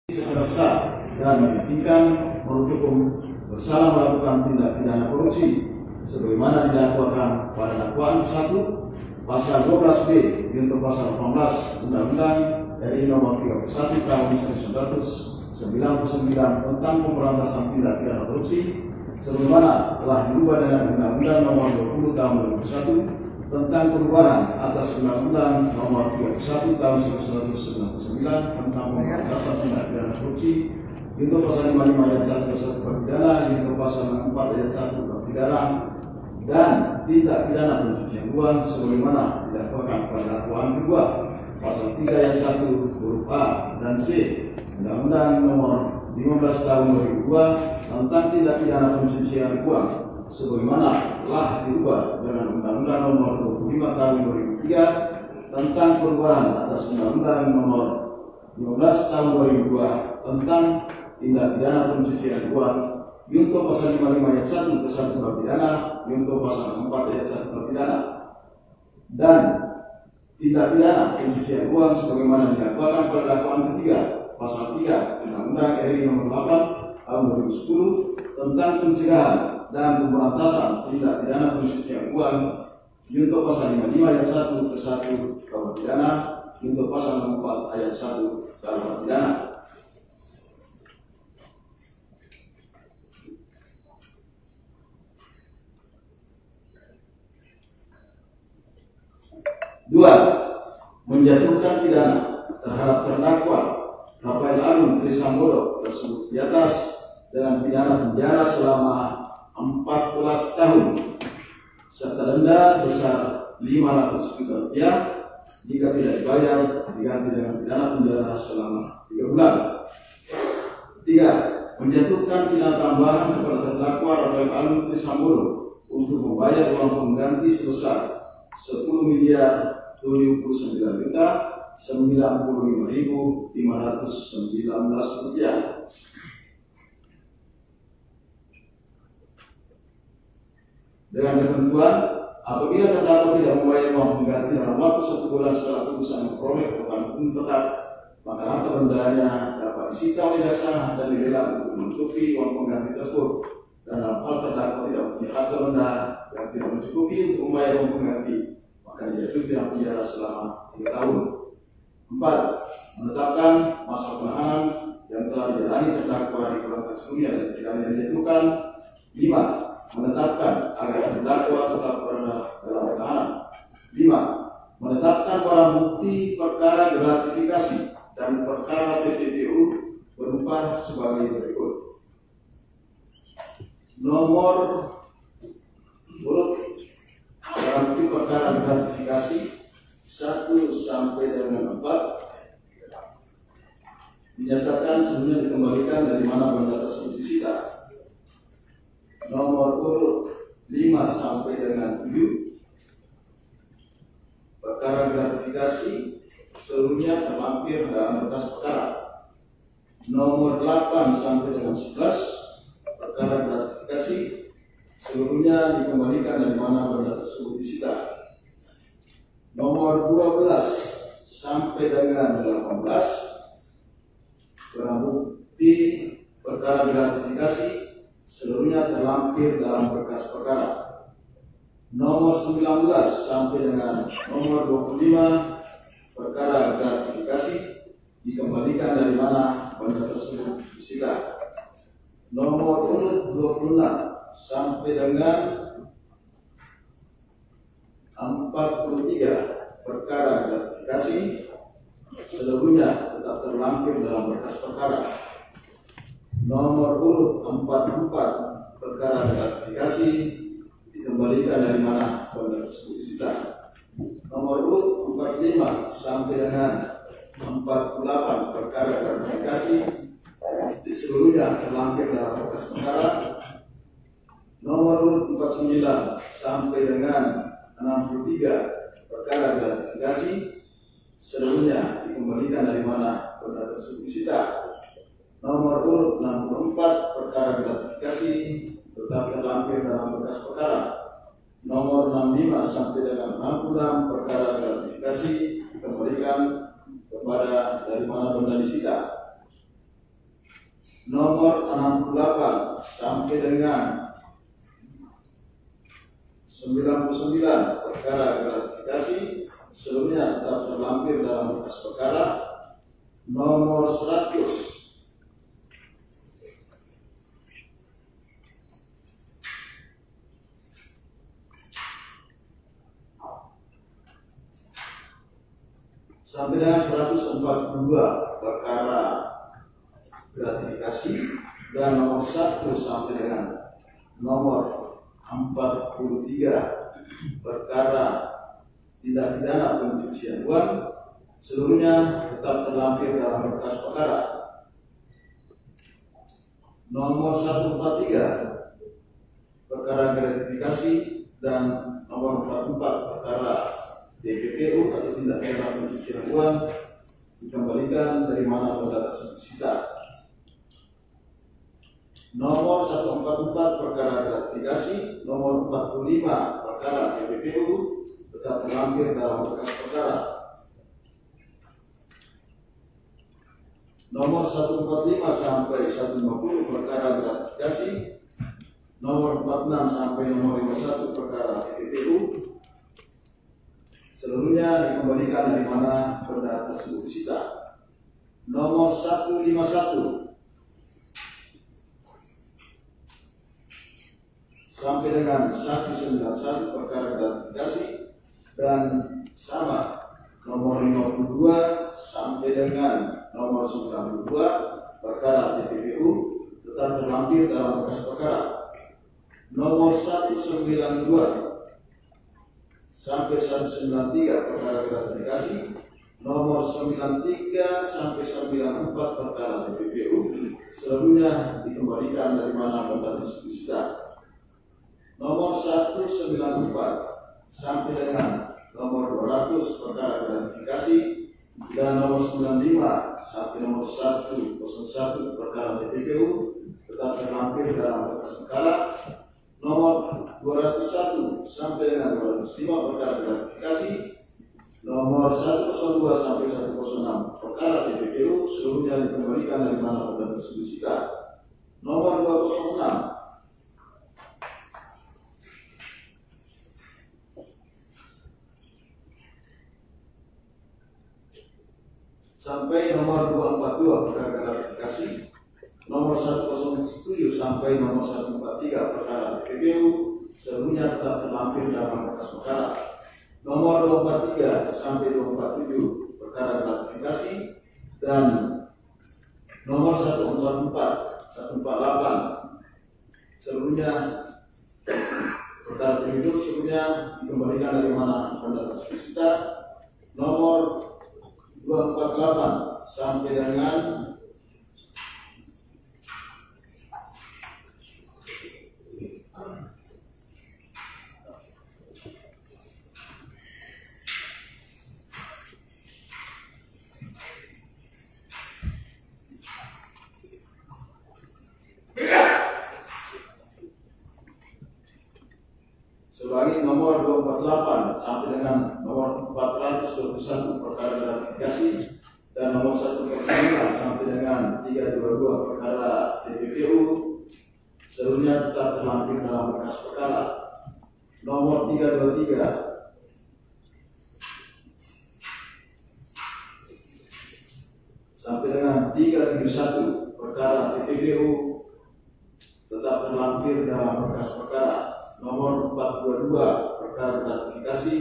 secara sah dan meyakinkan menurut hukum bersalah melakukan tindak pidana korupsi sebagaimana didakwakan pada dakwaan 1 pasal 12B junto pasal 18 Undang-Undang RI Nomor 31 Tahun 1999 tentang pemberantasan tindak pidana korupsi sebagaimana telah diubah dengan Undang-Undang Nomor 20 Tahun 2001 tentang perubahan atas Undang-Undang Nomor 31 Tahun 1999 tentang pemberantasan tindak pidana korupsi junto pasal 55 ayat 1 ke 1 Kuhap pidana, junto pasal 64 ayat 1 Kuhap pidana dan tindak pidana pencucian uang sebagaimana didakwakan pada dakwaan kedua pasal 3 ayat 1 huruf A dan C Undang-Undang Nomor 15 Tahun 2002 tentang tindak pidana pencucian uang sebagaimana telah diubah dengan Undang-Undang Nomor 25 Tahun 2003 tentang perubahan atas Undang-Undang Nomor 15 Tahun 2002 tentang tindak pidana pencucian uang junto pasal 55 ayat 1 ke 1 Kuhap pidana, junto pasal 4 ayat 1 Kuhap pidana dan tindak pidana pencucian uang sebagaimana didakwakan pada dakwaan ketiga pasal 3 Undang-Undang RI Nomor 8 Tahun 2010 tentang pencegahan dan pemberantasan tindak pidana pencucian uang junto pasal 55 ayat 1 ke 1 Kuhap pidana, junto pasal 4 ayat 1 Kuhap pidana. Dua, menjatuhkan pidana terhadap terdakwa Rafael Alun Trisambodo tersebut di atas dengan pidana penjara selama 14 tahun serta denda sebesar 500 juta rupiah jika tidak dibayar diganti dengan pidana penjara selama 3 bulan. Tiga, menjatuhkan pidana tambahan kepada terdakwa Rafael Alun Trisambodo untuk membayar uang pengganti sebesar 10.029.095.519 rupiah. Dengan ketentuan, apabila terdakwa tidak membayar uang pengganti dalam waktu 1 bulan setelah putusan memperoleh kekuatan hukum tetap, maka harta bendanya dapat disita oleh jaksa dan dilelang untuk menutupi uang pengganti tersebut. Dan dalam hal terdakwa tidak punya harta benda yang tidak mencukupi untuk membayar uang pengganti, maka dijatuhi pidana penjara selama 3 tahun. 4. Menetapkan masa penahanan yang telah dijalani terdakwa dipulangkan sebelumnya dari pidana yang dijatuhkan. 5. Menetapkan agar terdakwa tetap berada dalam tahanan. 5. Menetapkan barang bukti perkara gratifikasi dan perkara TPPU berupa sebagai berikut. Nomor urut barang bukti perkara gratifikasi 1 sampai dengan 4 dinyatakan sebelumnya dikembalikan dari mana benda tersebut disita. Nomor urut 5 sampai dengan 7 perkara gratifikasi seluruhnya terlampir dalam berkas perkara. Nomor 8 sampai dengan 11 perkara gratifikasi seluruhnya dikembalikan dari mana benda tersebut disita. Nomor 12 sampai dengan 18 barang bukti perkara gratifikasi seluruhnya terlampir dalam berkas perkara. Nomor 19 sampai dengan nomor 25 perkara gratifikasi dikembalikan dari mana benda tersebut disita. Nomor urut 26 sampai dengan 43 perkara gratifikasi seluruhnya tetap terlampir dalam berkas perkara. Nomor urut 44 perkara gratifikasi dikembalikan dari mana benda tersebut disita. Nomor urut 45 sampai dengan 48 perkara gratifikasi seluruhnya terlampir dalam berkas perkara. Nomor urut 49 sampai dengan 63 perkara gratifikasi seluruhnya dikembalikan dari mana benda tersebut disita. Nomor urut 64 perkara gratifikasi tetap terlampir dalam berkas perkara. Nomor 65 sampai dengan 66 perkara gratifikasi dikembalikan kepada dari mana benda disita. nomor 68 sampai dengan 99 perkara gratifikasi seluruhnya tetap terlampir dalam berkas perkara. Nomor 100 sampai dengan 142 perkara gratifikasi, dan nomor 1 sampai dengan nomor 43 perkara tindak pidana pencucian uang seluruhnya tetap terlampir dalam berkas perkara. Nomor 143 perkara gratifikasi dan nomor 44 perkara TPPU atau tindak pidana pencucian uang dikembalikan dari mana pada tersebut disita. Nomor 144 perkara gratifikasi, nomor 45 perkara TPPU tetap terlampir dalam berkas perkara. Nomor 145 sampai 150 perkara gratifikasi, nomor 46 sampai nomor 51 perkara TPPU seluruhnya dikembalikan dari mana benda tersebut disita. Nomor 151 sampai dengan 191 perkara gratifikasi, dan sama nomor 52 sampai dengan nomor 92 perkara TPPU tetap terlampir dalam berkas perkara. Nomor 192 sampai 193 perkara gratifikasi, nomor 93 sampai 94 perkara TPPU seluruhnya dikembalikan dari mana benda tersebut disita. Nomor 194 sampai dengan nomor 200 perkara gratifikasi, dan nomor 95 sampai nomor 101 perkara TPPU tetap terlampir dalam berkas perkara. Nomor 201 sampai dengan 205 perkara gratifikasi, nomor 102 sampai 106 perkara TPPU seluruhnya dikembalikan dari mana benda tersebut disita. Nomor 206 sampai nomor 242 perkara gratifikasi, nomor 107 sampai nomor 143 perkara TPPU seluruhnya tetap terlampir dalam berkas perkara. Nomor 243 sampai 247 perkara gratifikasi, dan nomor 144, 148 seluruhnya perkara TPPU seluruhnya dikembalikan dari mana benda tersebut disita. Nomor 248 sampai dengan sebagai nomor 248 sampai dengan nomor 421 perkara gratifikasi, dan nomor 109 sampai dengan 322 perkara TPPU seluruhnya tetap terlampir dalam berkas perkara. Nomor 323 sampai dengan 371 perkara TPPU tetap terlampir dalam berkas perkara. Nomor 422 perkara gratifikasi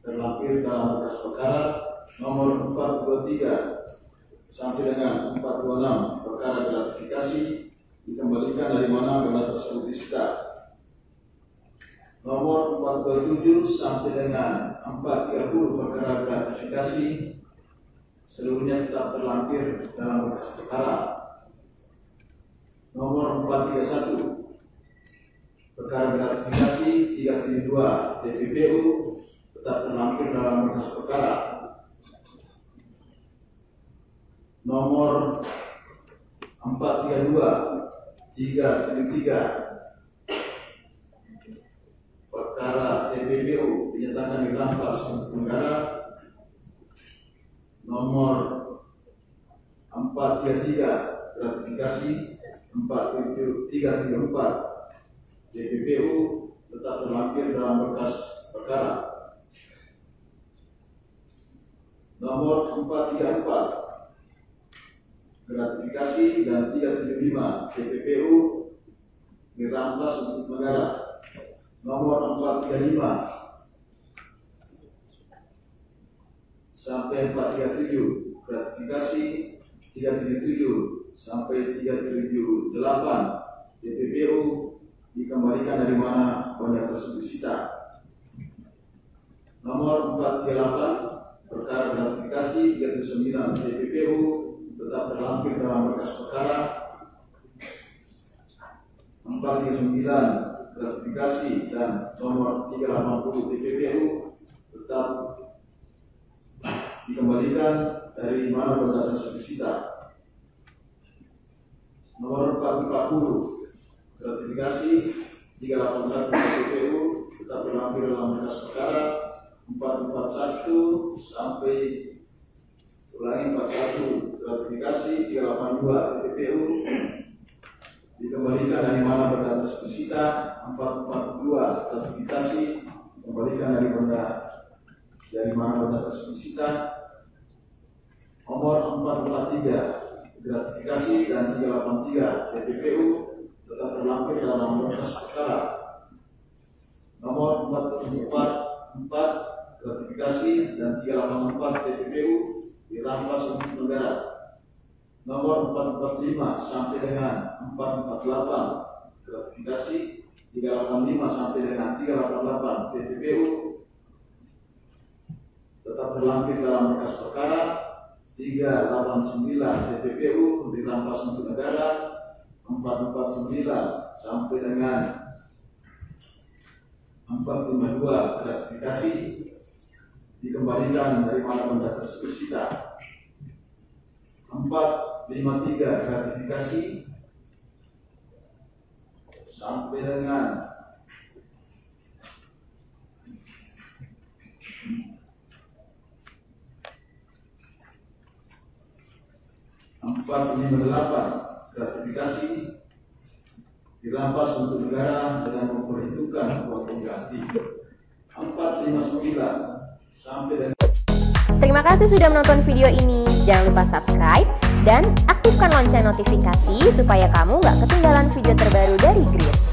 terlampir dalam berkas perkara. Nomor 423 sampai dengan 426 perkara gratifikasi dikembalikan dari mana benda tersebut disita. Nomor 427 sampai dengan 430 perkara gratifikasi seluruhnya tetap terlampir dalam berkas perkara. Nomor 431 perkara gratifikasi 372 TPPU tetap terlampir dalam berkas perkara. Nomor 432 373 perkara TPPU dinyatakan dirampas untuk negara. Nomor 433 gratifikasi 334 TPPU tetap terlampir dalam berkas perkara. Nomor 434 gratifikasi dan 375 TPPU dirampas untuk negara. Nomor 435 sampai 437 gratifikasi 377 sampai 378 TPPU dikembalikan dari mana benda tersebut disita. Nomor 438 perkara gratifikasi 379 TPPU tetap terlampir dalam berkas perkara. 439 gratifikasi dan nomor 380 TPPU tetap dikembalikan dari mana benda tersebut disita. Nomor 440 gratifikasi 381 TPPU tetap terlampir dalam berkas perkara. 441 sampai 41 gratifikasi 382 TPPU dikembalikan dari mana benda tersebut disita. 442 gratifikasi dikembalikan dari mana benda tersebut disita. Nomor 443 gratifikasi dan 383 TPPU tetap terlampir dalam berkas perkara. Nomor 444 gratifikasi dan 384 TPPU dirampas untuk negara. Nomor 445 sampai dengan 448 gratifikasi 385 sampai dengan 388 TPPU tetap terlampir dalam berkas perkara. 389 TPPU dirampas untuk negara. 449 sampai dengan 452 gratifikasi dikembalikan dari mana benda tersebut disita. 453 gratifikasi sampai dengan 458 gratifikasi dirampas untuk negara dengan memperhitungkan uang pengganti. 459 sampai dengan. Terima kasih sudah menonton video ini. Jangan lupa subscribe dan aktifkan lonceng notifikasi supaya kamu nggak ketinggalan video terbaru dari Grid.